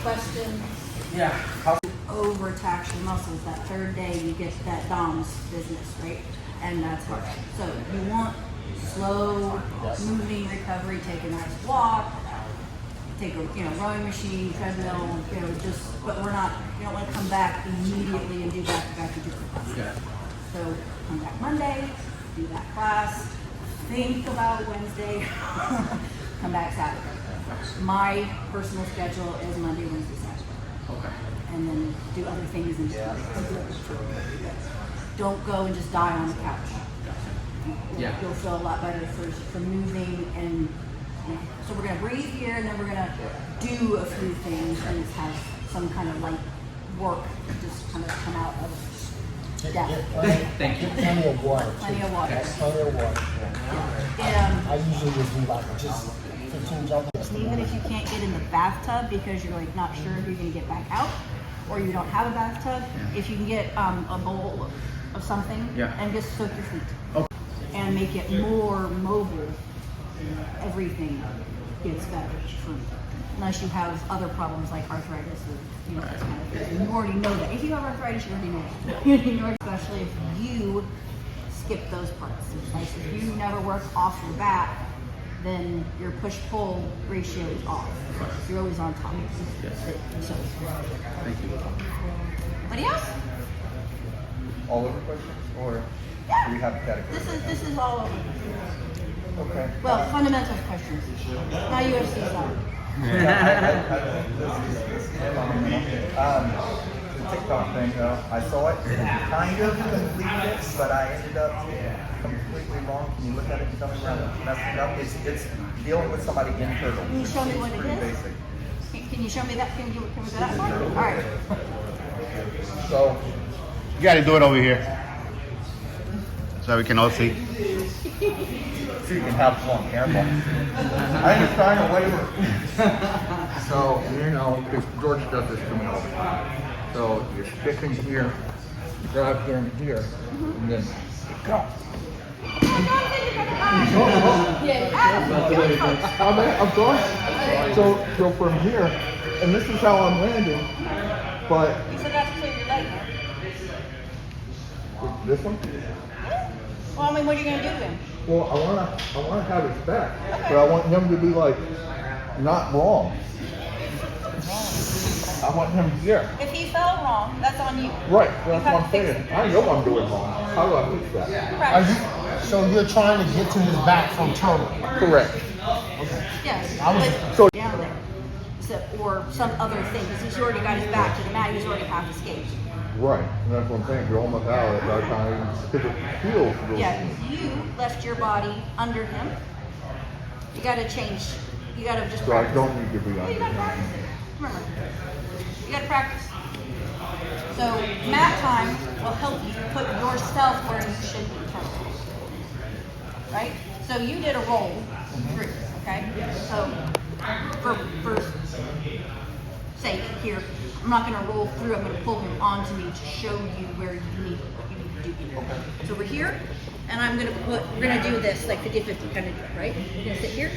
Questions? Yeah. Overtax your muscles. That third day you get that DOMS business, right? And that's hard. So you want slow moving recovery. Take a nice walk. Take a rowing machine, treadmill. But you don't want to come back immediately and do back-to-back jujitsu classes. Okay. So come back Monday, do that class. Think about Wednesday. Come back Saturday. My personal schedule is Monday, Wednesday, Saturday. Okay. And then do other things and don't go and just die on the couch. Yeah. You'll feel a lot better for moving and so we're gonna breathe here and then we're gonna do a few things and have some kind of light work just kind of come out of death. Thank you. Plenty of water. Plenty of water. Plenty of water. I usually just do like just 15 jumps. Even if you can't get in the bathtub because you're like not sure if you're gonna get back out, or you don't have a bathtub, if you can get a bowl of something and just soak your feet and make it more mobile, everything gets better. Unless you have other problems like arthritis or this kind of thing. You already know that. If you have arthritis, you already know that. Especially if you skip those parts. Like if you never work off your back, then your push-pull ratio is off. You're always on top. Yes. So, Thank you. anybody else? All over questions, or do we have categories? This is all over. Okay. Well, fundamentals questions. Not UFC side. I think this is the TikTok thing, though. I saw it, kind of completed it, but I ended up completely wrong. Can you look at it and tell me where I messed it up? It's dealing with somebody internal. Can you show me what it Pretty is? basic. Can you show me that? Can we go that far? All right. So, You gotta do it over here. So we can all see. so you can have fun, careful. I ain't trying to waver. So, because George does this to me all the time. So, you're sticking here, grab here and here, and then go. I'm sorry. So from here, and this is how I'm landing, but You still got to clear your leg, man. this one. Well, I mean, what are you going to do to him? Well, I wanna have his back, but I want him to be like not wrong. I want him here. If he fell wrong, that's on you. Right, that's have what I'm to fix saying. I know I'm doing wrong. How do I fix that? Practice. So you're trying to get to his back from turtle. Correct. Yes. I was- So- down there. So, or some other thing, because he's already got his back to the mat, he's already half escaped. Right, and that's what I'm saying. You're almost out of it by the time because it feels really. Yeah, you left your body under him. You got to change. You got to just So I practice. don't need to be Well, on you got to it. practice it. Remember, you got to practice. So mat time will help you put yourself where you should be currently. Right? So you did a roll through, okay? So for sake here, I'm not going to roll through. I'm going to pull him onto me to show you where you need what you need to do here. So we're here, and we're going to do this like 50-50 kind of deal, right? We're going to sit here,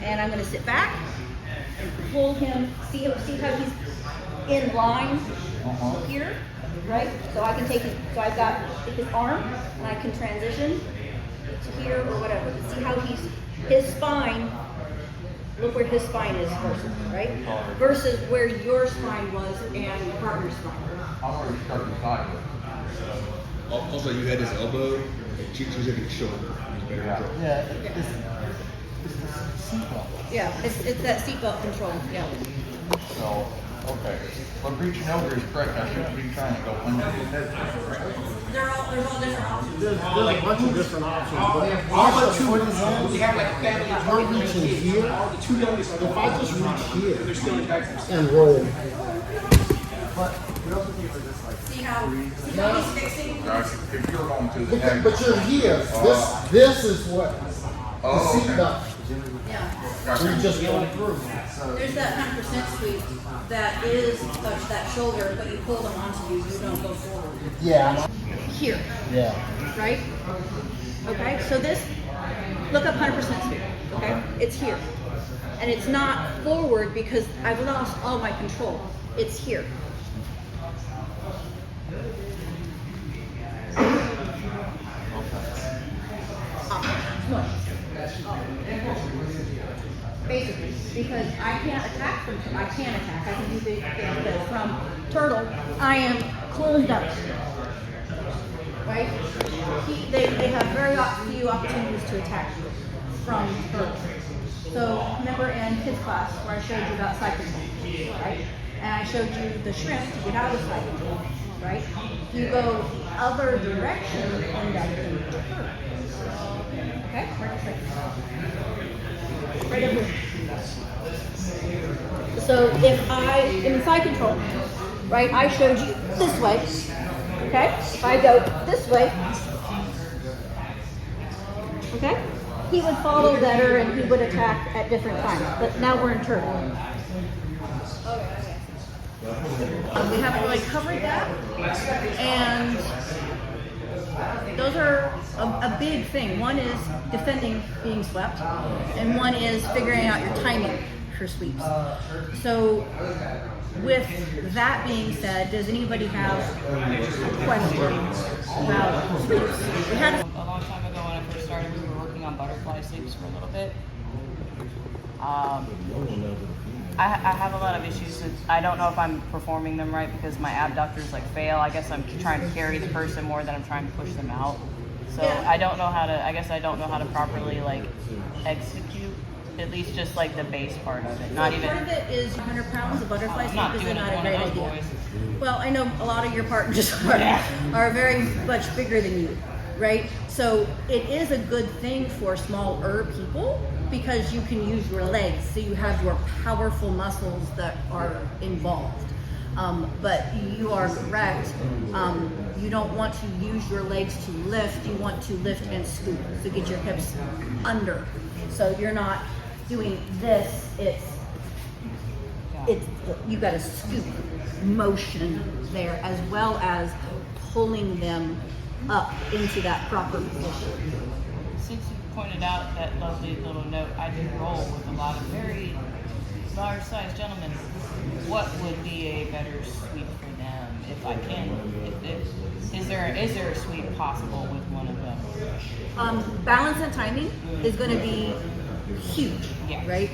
and I'm going to sit back and pull him. See how he's in line here, right? So I can take his, so I've got his arm, and I can transition to here or whatever. See how his spine. Look where his spine is versus, right? Versus where your spine was and your partner's spine. I'm already starting sideways. Also, you had his elbow, and she was hitting his shoulder. Yeah, it's the seatbelt. Yeah, it's that seatbelt control. Yeah. So, okay. But reaching over is correct. I shouldn't be trying to go under his head. There's all different options. There's a bunch of different options. But We have like a family. we're reaching here. If I just reach here and roll. See how he's fixing? Guys, if you're going to the next. But you're here. This is what the Oh, okay. seatbelt. Yeah. We just go through. There's that 100% sweep that is touch that shoulder, but you pull them onto you. You don't go forward. Yeah. Here, Yeah. right? Okay. So this, look up 100% sweep. Okay. It's here. And it's not forward because I've lost all my control. It's here. Basically, because I can't attack from, I can attack, I can do big things, but from turtle, I am closed up. Right? They have very few opportunities to attack from turtle. So remember in kids class where I showed you about cycling, right? And I showed you the shrimp to get out of cycling, right? You go the other direction and end up in turtle. Okay? Right up here. So if I am in side control, right, I showed you this way, okay? If I go this way, okay, he would follow better and he would attack at different times. But now we're in turtle. We haven't really covered that, and those are a big thing. One is defending being swept, and one is figuring out your timing for sweeps. So with that being said, does anybody have questions about sweeps? We had A long time ago when I first started, we were working on butterfly sweeps for a little bit. I have a lot of issues with, I don't know if I'm performing them right because my abductors like fail. I guess I'm trying to carry the person more than I'm trying to push them out. So Yeah. I don't know how to properly like execute, at least just like the base part of it. Not even. Part of it is 100 pounds of butterfly Not sweep is doing not it a one great of those idea. boys. Well, I know a lot of your partners are very much bigger than you, right? So it is a good thing for smaller people because you can use your legs, so you have your powerful muscles that are involved. But you are correct. You don't want to use your legs to lift. You want to lift and scoop to get your hips under. So you're not doing this. It's you've got a scoop motion there as well as pulling them up into that proper position. Since you pointed out that lovely little note, I do roll with a lot of very large-sized gentlemen. What would be a better sweep for them if I can? Is there a sweep possible with one of them? Balance and timing is going to be huge, Yeah. right?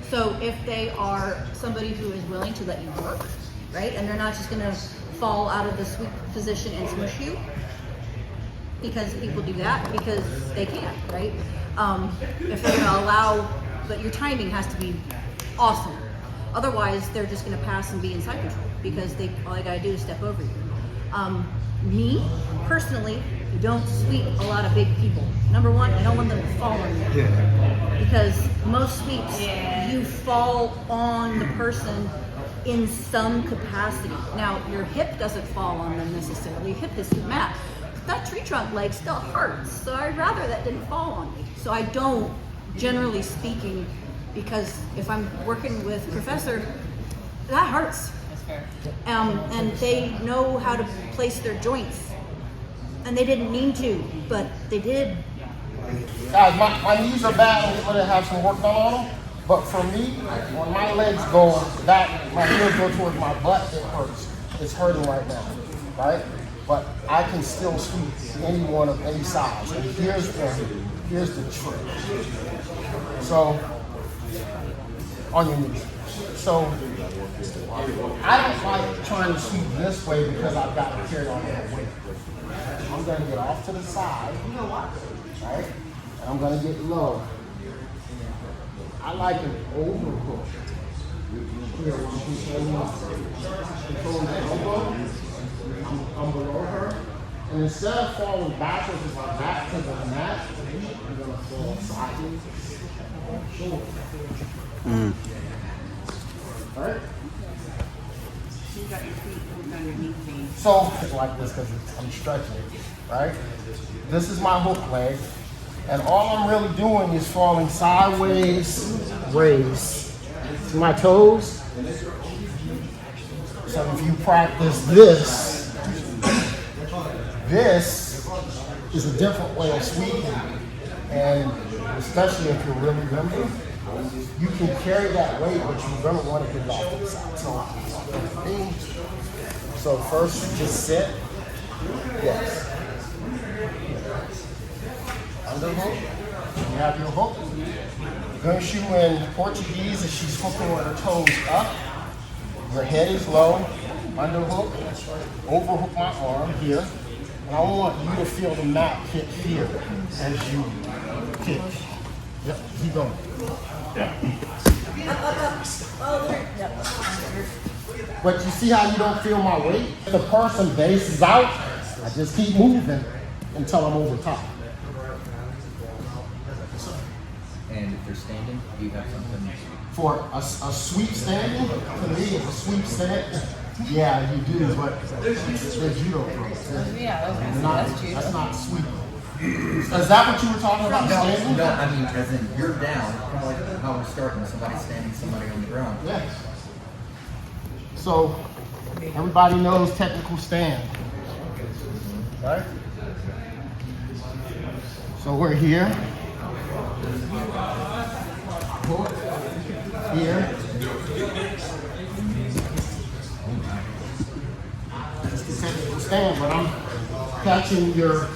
So if they are somebody who is willing to let you work, right, and they're not just going to fall out of the sweep position and smush you, because people do that because they can, right? If they're going to allow, but your timing has to be awesome. Otherwise, they're just going to pass and be in side control because all they got to do is step over you. Me, personally, don't sweep a lot of big people. Number one, I don't want them to fall on you. Because most sweeps, you fall on the person in some capacity. Now, your hip doesn't fall on them necessarily. Your hip hits the mat. But that tree trunk leg still hurts. So I'd rather that didn't fall on me. So I don't, generally speaking, because if I'm working with Professor, that hurts. That's fair. And they know how to place their joints. And they didn't mean to, but they did. Guys, my knees are bad. I'm going to have some work done on them. But for me, when my legs go back, my heels go towards my butt, it hurts. It's hurting right now, right? But I can still sweep anyone of any size. And here's the trick. So, on your knees. So, I don't like trying to sweep this way because I've got to carry on that weight. I'm going to get off to the side, right? And I'm going to get low. I like an overhook. Here, control the elbow. I'm below her. And instead of falling backwards with my back to the mat, I'm going to fall sideways. All right? You got your feet hooked underneath me. So, it's like this because I'm stretching, right? This is my hook leg. And all I'm really doing is falling sideways, raise to my toes. So if you practice this is a different way of sweeping. And especially if you're really limber, You can carry that weight, but you're gonna want to get it off to the side. So first, just sit. Yes. Underhook. You have your hook. Gunshoe in Portuguese is she's hooking with her toes up. Your head is low. Underhook. Overhook my arm here. And I want you to feel the mat hit here as you kick. Yep, keep going. But you see how you don't feel my weight? If the person base is out, I just keep moving until I'm over top. And if they're standing, do you have something? For a sweep standing, to me, it's a sweep stand. Yeah, you do, but they're judo throws. Yeah, okay, That's not sweep. Is that what you were talking about? Standing? No, I mean, as in you're down, kind of like how we're starting, somebody's standing, somebody on the ground. Yes. So everybody knows technical stand, right? So we're here. Here. It's the technical stand, but I'm catching your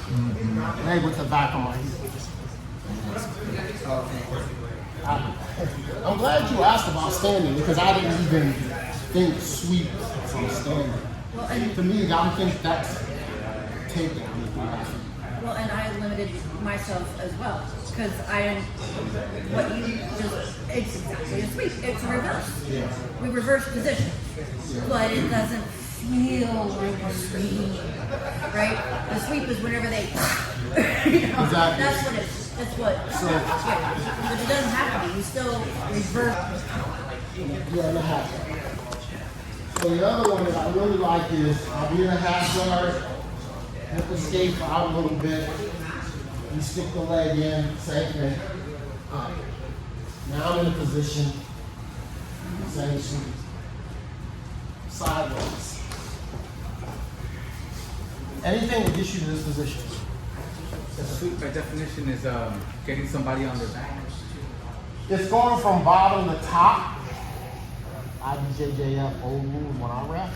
leg with the back of my heel. I'm glad you asked about standing because I didn't even think sweep from standing. Well, and To me, I think that's takedown. Well, and I limited myself as well because what you just, it's exactly a sweep. It's a reverse. Yeah. We reverse position, but it doesn't feel like a sweep, right? The sweep is whenever they, Exactly. That's what it is. That's what. Yeah. But it doesn't have to be. You still reverse. Yeah, and a half. So the other one that I really like is I'll be in a half guard, hip escape out a little bit, you stick the leg in, same thing. Now I'm in a position, same sweep. Sideways. Anything that gets you to this position. Sweep by definition is getting somebody on their back. It's going from bottom to top. IBJJF old rules when I rep.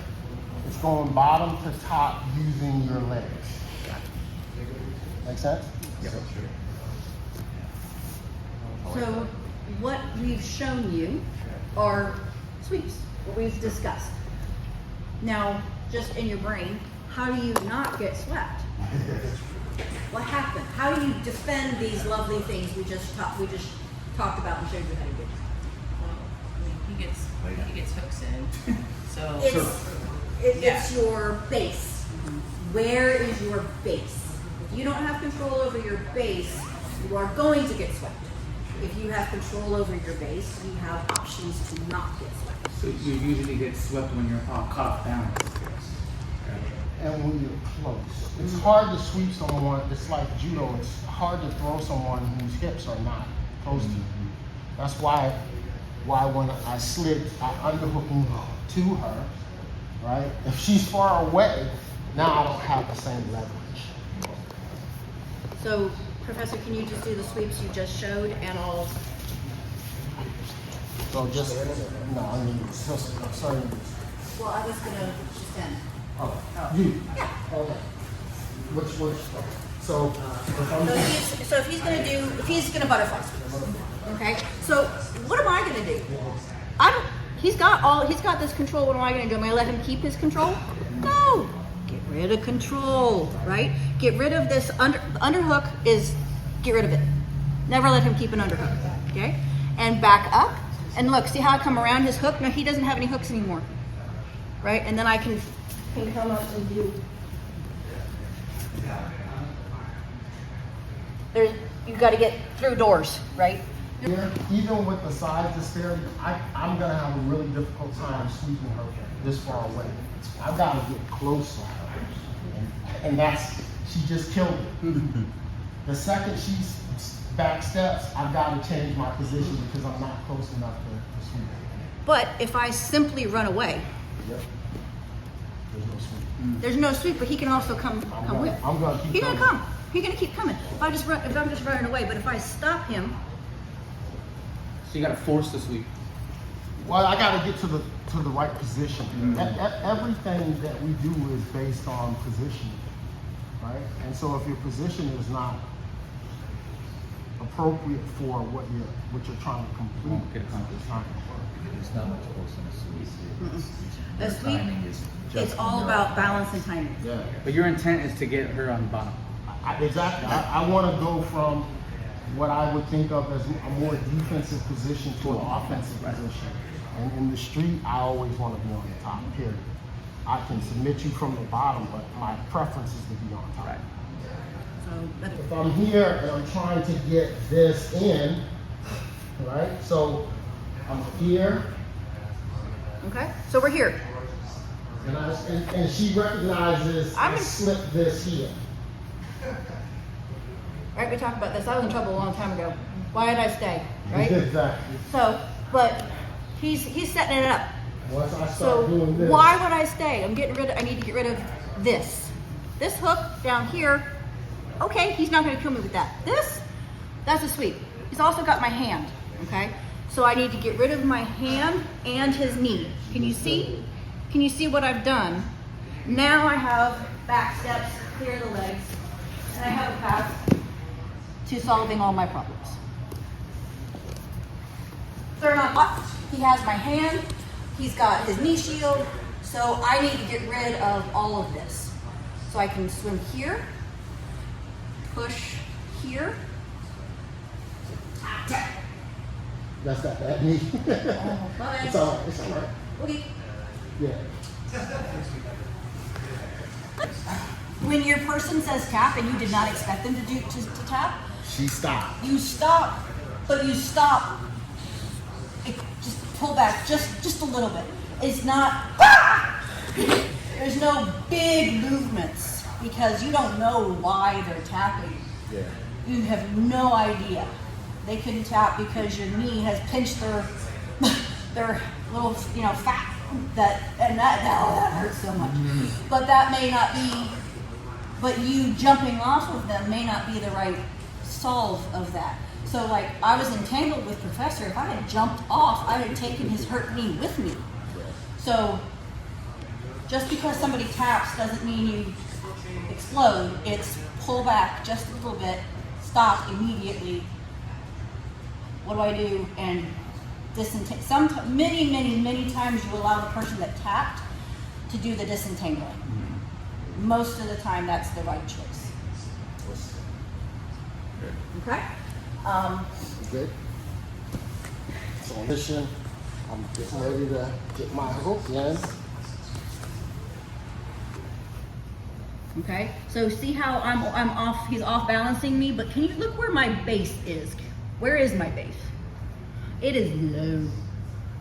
It's going bottom to top using your legs. Make sense? Yep. So what we've shown you are sweeps, what we've discussed. Now, just in your brain, how do you not get swept? What happened? How do you defend these lovely things we just talked about and showed you how to do? He gets hooks in. So It's your base. Where is your base? If you don't have control over your base, you are going to get swept. If you have control over your base, you have options to not get swept. So you usually get swept when you're caught down. And when you're close. It's hard to sweep someone. It's like judo. It's hard to throw someone whose hips are not close to you. That's why when I slid, I underhooking to her, right? If she's far away, now I don't have the same leverage. So, Professor, can you just do the sweeps you just showed and I'll... So just, no, I mean, sorry. Well, I was gonna just end. Oh, you. Yeah. Okay. Which, so, if I'm So if he's gonna butterfly. Okay. So what am I gonna do? He's got this control. What am I gonna do? Am I gonna let him keep his control? No. Get rid of control, right? Get rid of this underhook is get rid of it. Never let him keep an underhook. Okay? And back up. And look, see how I come around his hook? No, he doesn't have any hooks anymore. Right? And then I can come up and do. You've got to get through doors, right? here, even with the size disparity, I'm gonna have a really difficult time sweeping her this far away. I've got to get close to her, and she just killed it. The second she's back steps, I've got to change my position because I'm not close enough to sweep. But if I simply run away, Yep. There's no sweep. there's no sweep, but he can also come with. I'm gonna keep He's gonna coming. come. He's gonna keep coming. If I'm just running away, but if I stop him, So you gotta force the sweep. Well, I got to get to the right position. Everything that we do is based on positioning, right? And so if your position is not appropriate for what you're trying to complete, Won't get accomplished. it's not going to work. There's not much force in a sweep. The sweep, Timing is it's just all about balance and timing. Yeah. But your intent is to get her on the bottom. Exactly. I want to go from what I would think of as a more defensive position to an offensive position. And in the street, I always want to be on the top, period. I can submit you from the bottom, but my preference is to be on top. Right. So that's If I'm here and I'm trying to get this in, right? So I'm here, okay. So we're here. and she recognizes I'm I in- slipped this here. Right, we talked about this. I was in trouble a long time ago. Why did I stay? Right? Exactly. So, but he's setting it up. Once I So start doing this. why would I stay? I need to get rid of this. This hook down here. Okay, he's not going to kill me with that. That's a sweep. He's also got my hand. Okay, so I need to get rid of my hand and his knee. Can you see? Can you see what I've done? Now I have back steps, clear the legs, and I have a path to solving all my problems. Third on what? He has my hand, he's got his knee shield, so I need to get rid of all of this. So I can swim here, push here. That's not bad knee. Bye. It's all right. It's all right. Okay. Yeah. When your person says tap and you did not expect them to tap, She stopped. you stop, but you stop. Just pull back just a little bit. It's not. There's no big movements because you don't know why they're tapping. Yeah. You have no idea. They couldn't tap because your knee has pinched their little fat and that hurts so much. But that may not be. But you jumping off of them may not be the right solve of that. So like I was entangled with Professor. If I had jumped off, I would have taken his hurt knee with me. So just because somebody taps doesn't mean you explode. It's pull back just a little bit, stop immediately. What do I do? And many times you allow the person that tapped to do the disentangling. Most of the time, that's the right choice. Okay. Good. So mission. I'm getting ready to get my hook in. Okay. So see how I'm off. He's off balancing me. But can you look where my base is? Where is my base? It is low.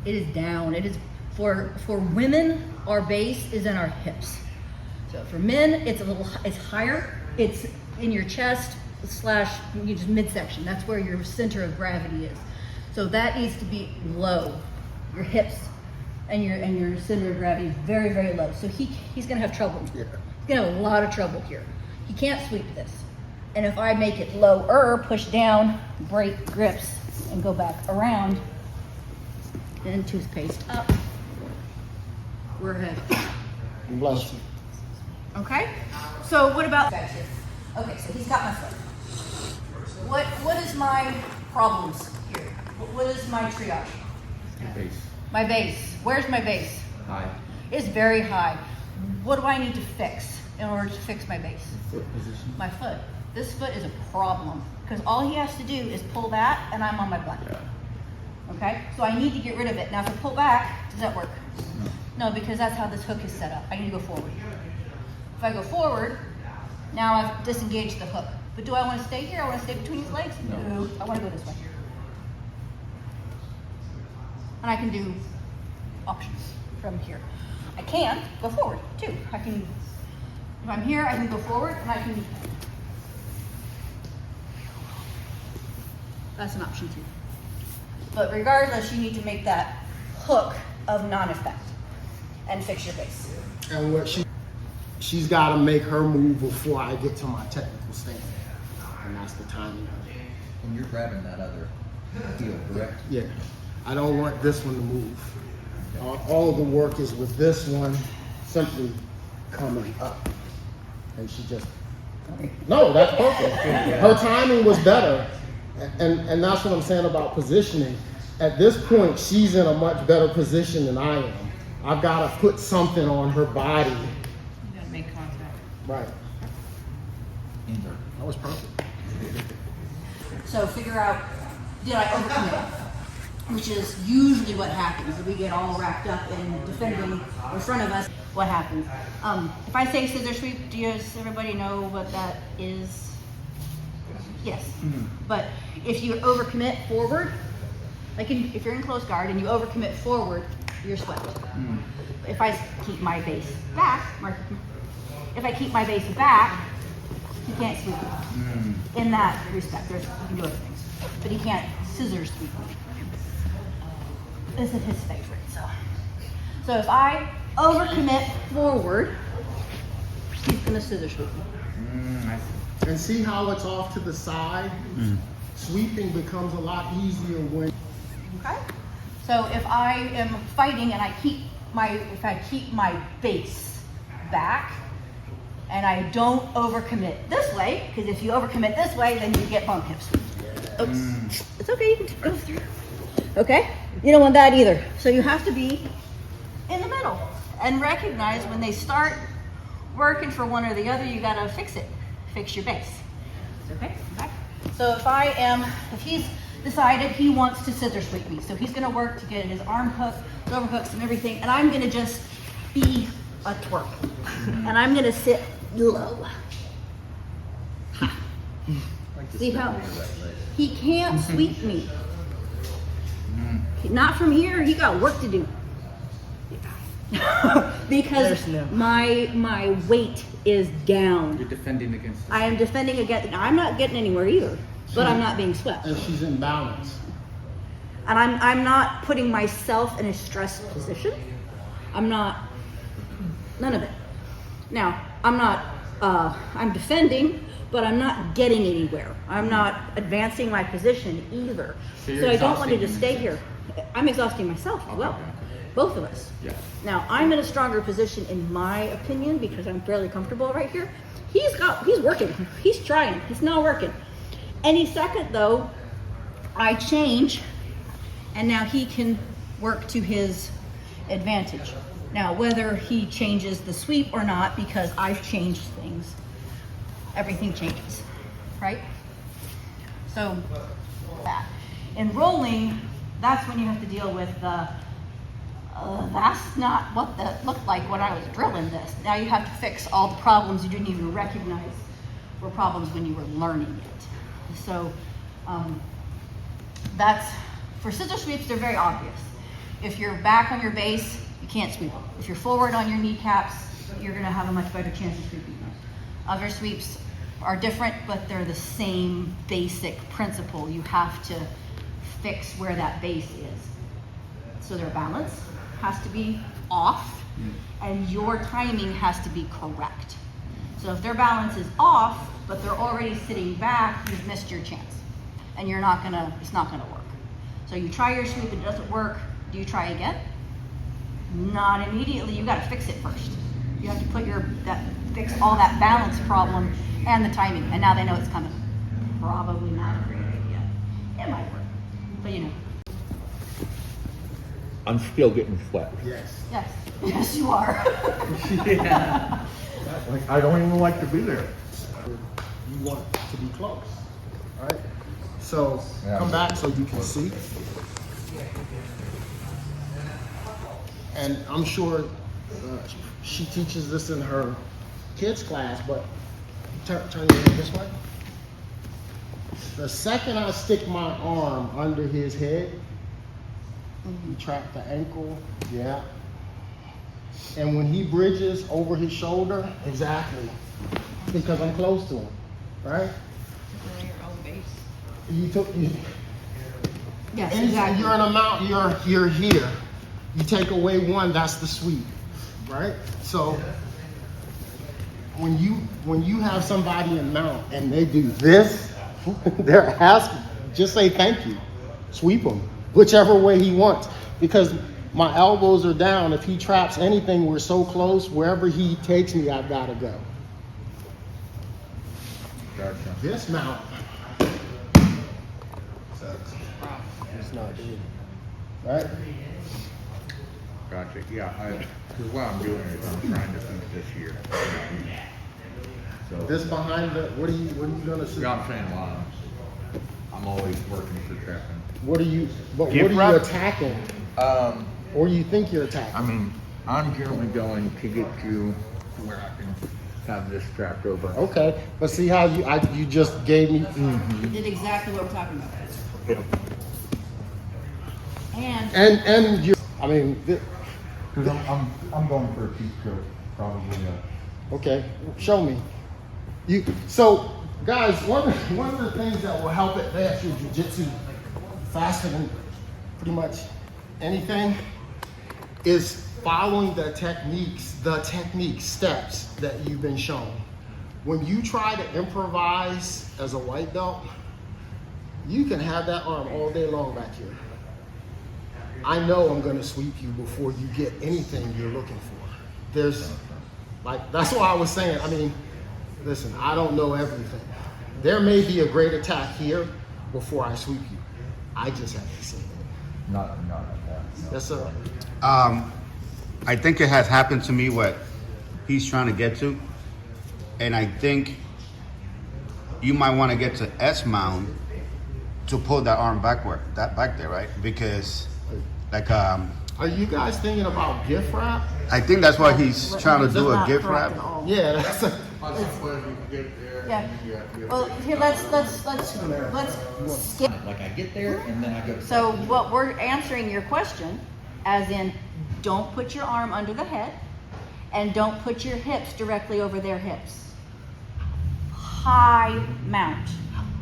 It is down. It is for women. Our base is in our hips. So for men, it's higher. It's in your chest / just midsection. That's where your center of gravity is. So that needs to be low. Your hips and your center of gravity is very, very low. So he's gonna have trouble. Yeah. He's gonna have a lot of trouble here. He can't sweep this. And if I make it lower, push down, break grips, and go back around, and toothpaste up, we're ahead. Bless you. Okay? So what about back here? Okay, so he's got my foot. What is my problems here? What is my triage? Your base. My base. Where's my base? High. It's very high. What do I need to fix in order to fix my base? Foot position. My foot. This foot is a problem because all he has to do is pull that and I'm on my butt. Okay? So I need to get rid of it. Now if I pull back, does that work? No, because that's how this hook is set up. I need to go forward. If I go forward, now I've disengaged the hook. But do I want to stay here? I want to stay between his legs? No. I want to go this way. And I can do options from here. I can go forward too. If I'm here, I can go forward and I can. That's an option too. But regardless, you need to make that hook of non-effect and fix your base. And what she's got to make her move before I get to my technical stand, and that's the timing of it. And you're grabbing that other heel, correct? Yeah. I don't want this one to move. All of the work is with this one simply coming up. And she just, no, that's perfect. Her timing was better. And that's what I'm saying about positioning. At this point, she's in a much better position than I am. I've got to put something on her body. You gotta make contact. Right. Invert. That was perfect. So figure out, did I overcommit? Which is usually what happens. We get all wrapped up in defending in front of us. What happens? If I say scissor sweep, does everybody know what that is? Yes. But if you overcommit forward, like if you're in close guard and you overcommit forward, you're swept. If I keep my base back, if I keep my base back, he can't sweep me. In that respect, you can do other things, but he can't scissor sweep me. This is his favorite. So if I overcommit forward, he's gonna scissor sweep me. And see how it's off to the side? Sweeping becomes a lot easier when. Okay. So if I am fighting and I keep my base back and I don't overcommit this way, because if you overcommit this way, then you get bump hips. Oops. It's okay, you can go through. Okay? You don't want that either. So you have to be in the middle and recognize when they start working for one or the other, you gotta fix it. Fix your base. Okay? Okay. So if he's decided he wants to scissor sweep me, so he's gonna work to get his arm hook, his overhooks and everything, and I'm gonna just be a twerp. And I'm gonna sit low. See how he can't sweep me. Not from here, he got work to do. Because my weight is down. You're defending against it. I am defending against, I'm not getting anywhere either, but I'm not being swept. And she's in balance. And I'm not putting myself in a stressed position. I'm not, none of it. Now, I'm defending, but I'm not getting anywhere. I'm not advancing my position either. So I don't want to just stay here. I'm exhausting myself as well. Both of us. Yeah. Now, I'm in a stronger position in my opinion because I'm fairly comfortable right here. He's working. He's trying. He's not working. Any second though, I change and now he can work to his advantage. Now, whether he changes the sweep or not, because I've changed things, everything changes, right? So that. In rolling, that's when you have to deal with the, that's not what that looked like when I was drilling this. Now you have to fix all the problems you didn't even recognize were problems when you were learning it. So that's, for scissor sweeps, they're very obvious. If you're back on your base, you can't sweep them. If you're forward on your kneecaps, you're gonna have a much better chance of sweeping them. Other sweeps are different, but they're the same basic principle. You have to fix where that base is. So their balance has to be off and your timing has to be correct. So if their balance is off, but they're already sitting back, you've missed your chance. And it's not gonna work. So you try your sweep, it doesn't work, do you try again? Not immediately, you gotta fix it first. You have to fix all that balance problem and the timing, and now they know it's coming. Probably not a great idea. It might work, but you know. I'm still getting sweat. Yes. Yes, you are. Like, I don't even like to be there. You want to be close, right? So come back so you can see. And I'm sure she teaches this in her kids class, but turn your head this way. The second I stick my arm under his head, you track the ankle, yeah. And when he bridges over his shoulder, exactly, because I'm close to him, right? Your own base. He took you. Yes, And exactly. you're in a mount. You're here. You take away one, that's the sweep, right? So when you have somebody in mount and they do this, they're asking, just say thank you. sweep him, whichever way he wants. Because my elbows are down. If he traps anything, we're so close. Wherever he takes me, I've got to go. Gotcha. This mount, it's not good. Right? Gotcha. Yeah, because what I'm doing is I'm trying to finish this year. So This behind the, what are you gonna see? yeah, I'm saying I'm always working for trapping. What are you Gift wrap? attacking? Or you think you're attacking? I mean, I'm generally going to get you to where I can have this strapped over. Okay, but see how you just gave me. You did exactly what we're talking about. And And you, I mean, Because I'm going for a peak coat, probably. okay, show me. So guys, one of the things that will help advance your jiu-jitsu faster than pretty much anything is following the technique steps that you've been shown. When you try to improvise as a white belt, you can have that arm all day long back here. I know I'm gonna sweep you before you get anything you're looking for. That's why I was saying, I mean, listen, I don't know everything. There may be a great attack here before I sweep you. I just haven't seen it. Not like that. Yes, sir. I think it has happened to me what he's trying to get to. And I think you might want to get to S mount to pull that arm back there, right? Because like Are you guys thinking about gift wrap? I think that's why he's trying to That's do a not gift correct wrap. at all. Yeah, that's Yeah. Well, here let's skip. Like I get there and then I go. So what we're answering your question, as in, don't put your arm under the head, and don't put your hips directly over their hips. High mount.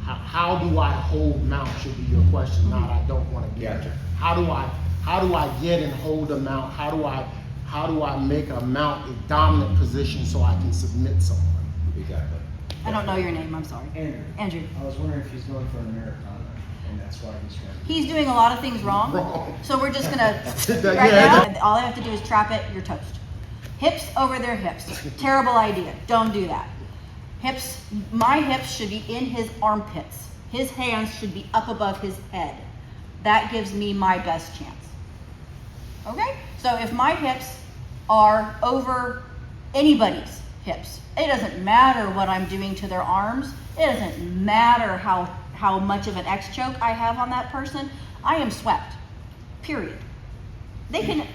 how do I hold mount should be your question, not I don't want to get. Gotcha. How do I get and hold a mount? How do I make a mount a dominant position so I can submit someone? Exactly. I don't know your name. I'm sorry. Andrew. I was wondering if he's going for an Americana, and that's why he's trying to. He's doing a lot of things wrong. Wrong. So we're just gonna Yeah. right now. All I have to do is trap it. You're toast. Hips over their hips. Terrible idea. Don't do that. Hips. My hips should be in his armpits. His hands should be up above his head. That gives me my best chance. Okay? So if my hips are over anybody's hips, it doesn't matter what I'm doing to their arms. It doesn't matter how much of an X choke I have on that person. I am swept. Period. They can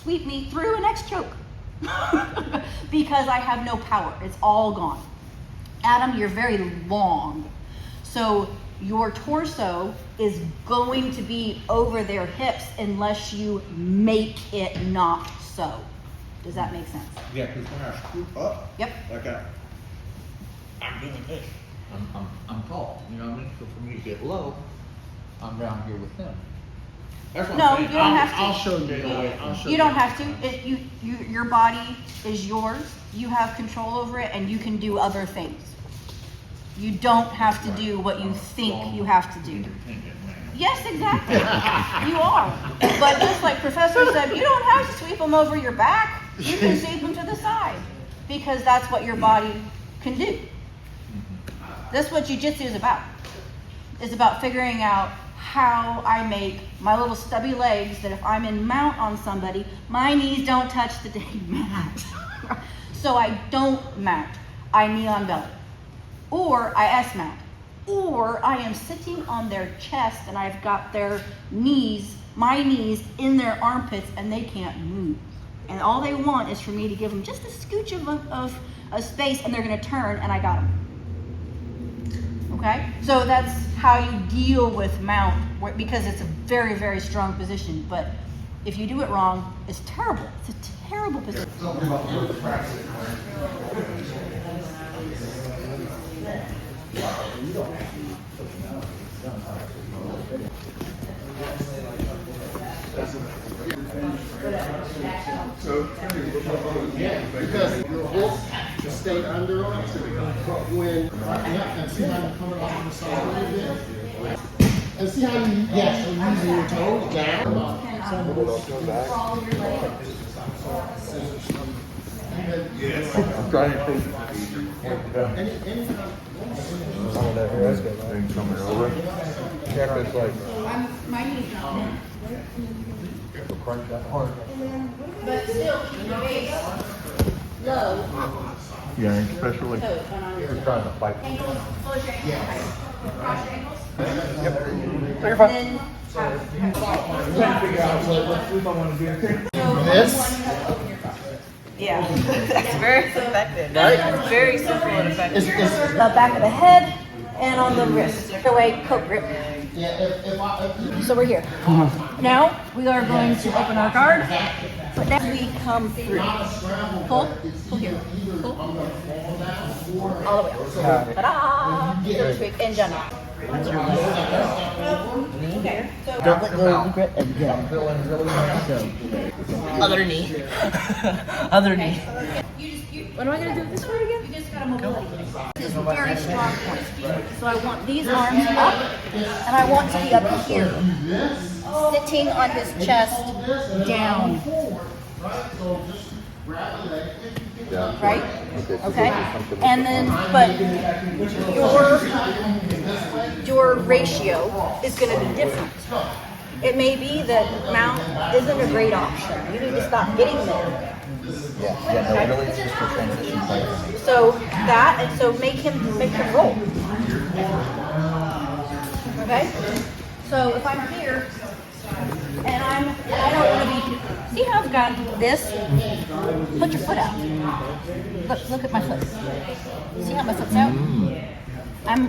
sweep me through an X choke because I have no power. It's all gone. Adam, you're very long. So your torso is going to be over their hips unless you make it not so. Does that make sense? Yeah, because when I scoop up, Yep. like I'm doing this. I'm tall. You know what I mean? So for me to get low, I'm down here with them. That's what No, I'm you saying. don't have to. I'll show you. You don't have to. Your body is yours. You have control over it, and you can do other things. You don't have to do what you think you have to do. Independent man. Yes, exactly. You are. But just like Professor said, you don't have to sweep them over your back. You can sweep them to the side because that's what your body can do. That's what jiu-jitsu is about. It's about figuring out how I make my little stubby legs that if I'm in mount on somebody, my knees don't touch the dang mat. So I don't mount. I knee on belly. Or I S-mount. Or I am sitting on their chest and I've got their knees, my knees in their armpits and they can't move. And all they want is for me to give them just a scooch of a space and they're gonna turn and I got them. Okay? So that's how you deal with mount because it's a very, very strong position. But if you do it wrong, it's terrible. It's a terrible position. Because your hook is stay under them, but when and see how you're coming off on the side a little bit. And see how you, yes, you're using your toes down. Crawl your leg. I'm trying to think. Thing coming over. Yeah, it's like. My knee's not in. Crank that hard. But still keep your base low. Yeah, especially Toes if on you're your trying to fight. ankles. Close your ankles. Cross your ankles. You're fine. And This. Yeah, that's very effective. That's very simple and effective. It's the back of the head and on the wrist. Away, coat grip. So we're here. Now we are going to open our guard. But then we come through. Pull, pull here. Pull. All the way out. Ta-da! Really quick and done. Okay. So don't let go of the grip and get other knee. Other knee. what am I going to do with this one again? You just got a mobility. This is a very strong point. So I want these arms up, and I want to be up here. Sitting on his chest, down. Right? Okay? And then, but your ratio is going to be different. It may be that mount isn't a great option. You need to stop getting there. Yeah, no, really it's just a transition play for me. So that, and so make him roll. Okay? So if I'm here, and I don't want to be, see how I've got this? Put your foot out. Look at my foot. See how my foot's out? I'm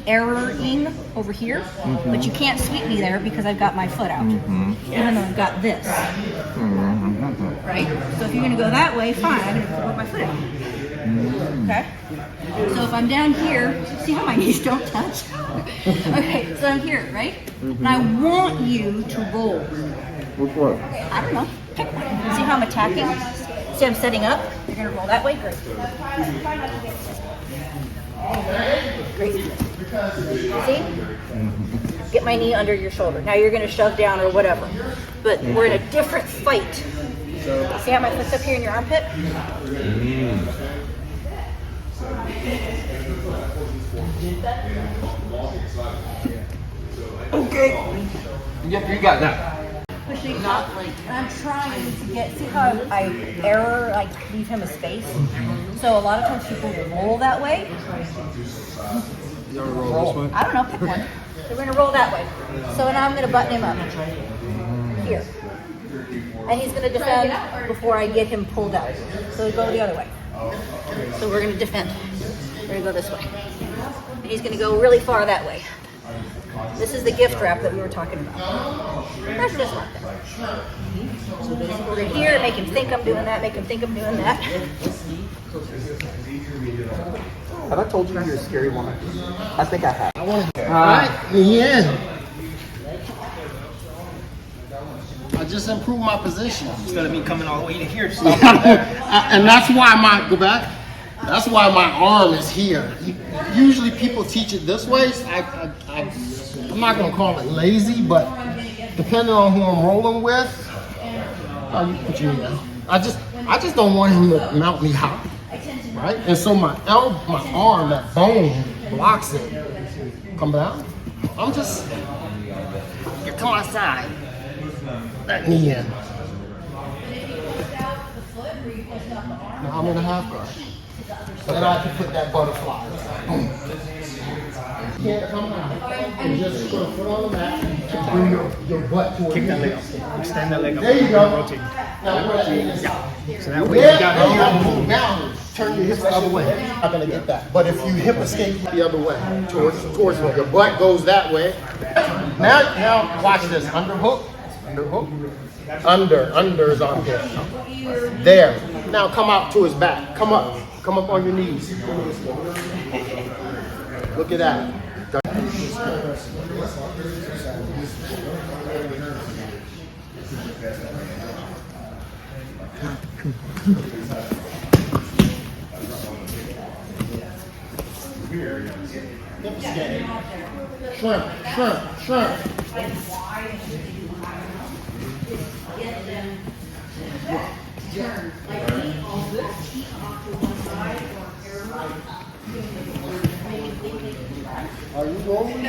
erroring over here, but you can't sweep me there because I've got my foot out. Even though I've got this. Right? So if you're gonna go that way, fine, I'm gonna put my foot out. Okay? So if I'm down here, see how my knees don't touch? Okay, so I'm here, right? And I want you to roll. Which one? I don't know. Pick one. See how I'm attacking? See I'm setting up? You're gonna roll that way? Great. Great. See? Get my knee under your shoulder. Now you're gonna shove down or whatever. But we're in a different fight. See how my foot's up here in your armpit? Okay. Yep, you got that. Pushing up, and I'm trying to get, see how I error, like leave him a space? So a lot of times people will roll that way. You want to roll this way? I don't know, pick one. So we're gonna roll that way. So now I'm gonna button him up. Here. And he's gonna defend before I get him pulled out. So go the other way. So we're gonna defend. We're gonna go this way. And he's gonna go really far that way. This is the gift wrap that we were talking about. Pressure just like that. So we're here, make him think I'm doing that, make him think I'm doing that. Have I told you you're a scary woman? I think I have. Alright, yeah. I just improved my position. Instead of me coming all the way to here. And that's why go back. That's why my arm is here. Usually people teach it this way. I'm not gonna call it lazy, but depending on who I'm rolling with, you put your knee down. I just don't want him to mount me out, right? And so my arm, that bone blocks it. Come down. I'm just get to my side. That knee in. Now I'm in a half guard. Then I can put that butterfly. Boom. You can't come out. And just put a foot on the mat and bring your butt towards Kick that leg me. up. Extend that leg up. There you go. Rotate. Now put that knee inside. So that way you got There you it. go. Now turn your hips the other way. I'm not gonna get that. But if you hip escape the other way, towards me, your butt goes that way. Now watch this. Underhook. Under is on here. There. Now come out to his back. Come up on your knees. Look at that. Hip escape. Shrimp, shrimp, shrimp. Are you rolling?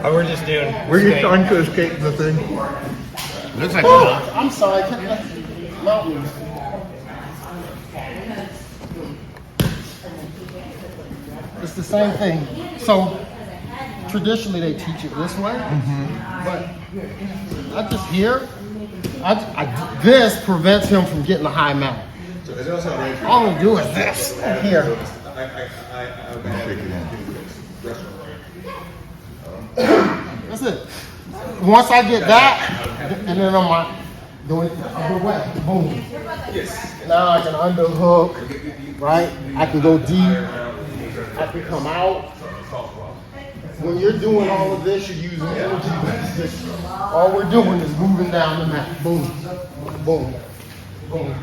We're just doing. Were you trying to escape the thing? Looks like Oh, I'm sorry. Mountains. It's the same thing. So traditionally they teach it this way, but I just here. This prevents him from getting a high mount. So is there also a range? All we do is this here. That's it. Once I get that, and then I'm doing it the other way. Boom. Now I can underhook, right? I can go deep. I can come out. When you're doing all of this, you're using energy. All we're doing is moving down the mat. Boom, boom, boom.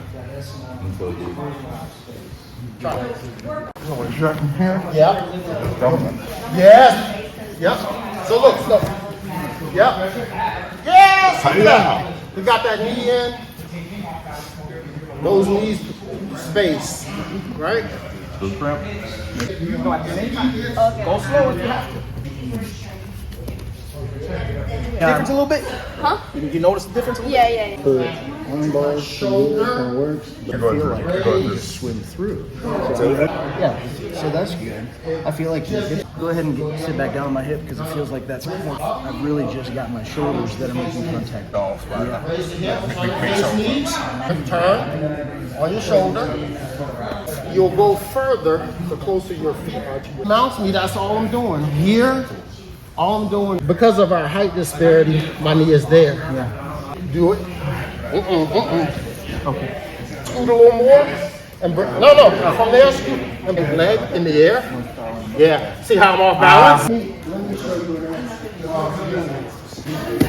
Try it. Yep. Yes. Yep. So look. Yep. Yes. We got that knee in. Those knees space, right? The shrimp. Go slow if you have to. Difference a little bit? Huh? You notice the difference a little Yeah, yeah, yeah. Armbar, Shoulder. works, but I feel like I just swim through. Yeah, so that's good. I feel like go ahead and sit back down on my hip because it feels like that's more. I've really just got my shoulders that are making contact. Turn on your shoulder. You'll go further the closer your feet are to your mounts me. That's all I'm doing. Here, all I'm doing, because of our height disparity, my knee is there. Yeah. Do it. Okay. Scoot a little more. And no. From there, scoot. And leg in the air. Yeah. See how I'm off balance? Let me show you.